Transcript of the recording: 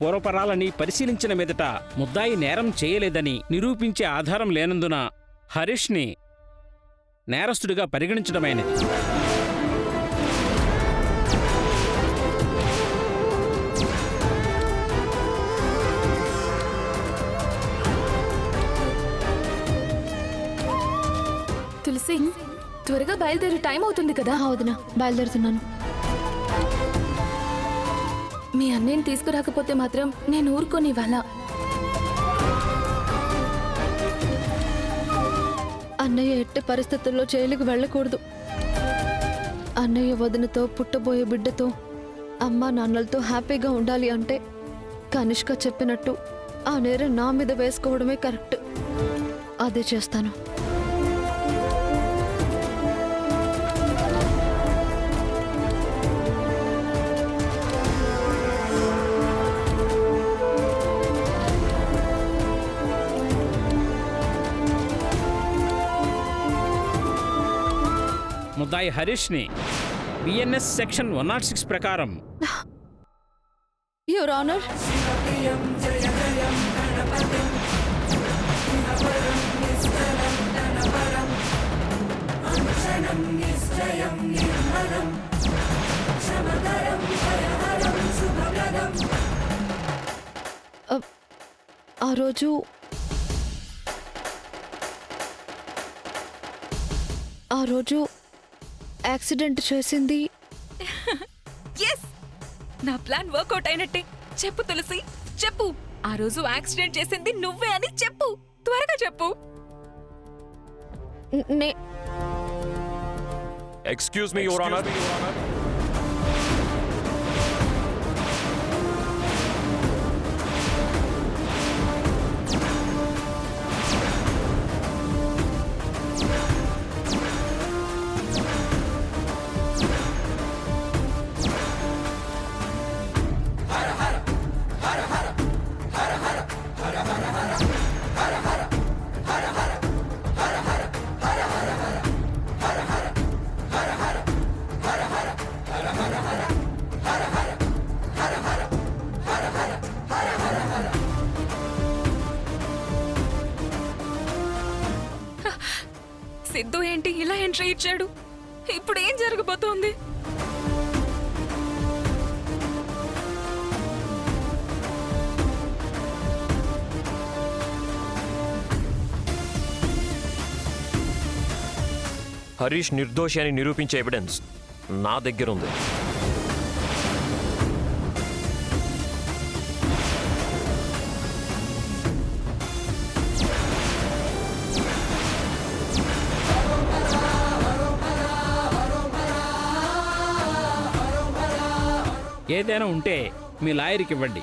పూర్వపరాలని పరిశీలించిన మీదట ముద్దాయి నేరం చేయలేదని నిరూపించే ఆధారం లేనందున హరీష్ని నేరస్తుడిగా పరిగణించడమైనది. తులసి, త్వరగా బయలుదేరి టైం అవుతుంది కదా. వదినా, బయలుదేరుతున్నాను. మీ అన్నయ్యని తీసుకురాకపోతే మాత్రం నేను ఊరుకోనివ్వాల. అన్నయ్య ఎట్టి పరిస్థితుల్లో జైలుకు వెళ్ళకూడదు. అన్నయ్య వదినతో, పుట్టబోయే బిడ్డతో, అమ్మా నాన్నలతో హ్యాపీగా ఉండాలి అంటే కనిష్క చెప్పినట్టు ఆ నేరం నా మీద వేసుకోవడమే కరెక్ట్. అదే చేస్తాను. ముద్దాయి హరీష్ని బిఎన్ఎస్ సెక్షన్ 106 ప్రకారం యువర్ ఆనర్, ఆ రోజు యాక్సిడెంట్ చేసింది. ఎస్, నా ప్లాన్ వర్కౌట్ అయినట్టే. చెప్పు తులసి, చెప్పు. ఆ రోజు యాక్సిడెంట్ చేసింది నువ్వే అని చెప్పు. త్వరగా చెప్పు. Excuse me your honour. Siddhu ఏంటి ఇలా ఎంట్రీ ఇచ్చాడు? ఇప్పుడు ఏం జరగబోతోంది? హరీష్ నిర్దోషి అని నిరూపించే ఎవిడెన్స్ నా దగ్గర ఉంది. ఏదైనా ఉంటే మీ లాయర్కి ఇవ్వండి.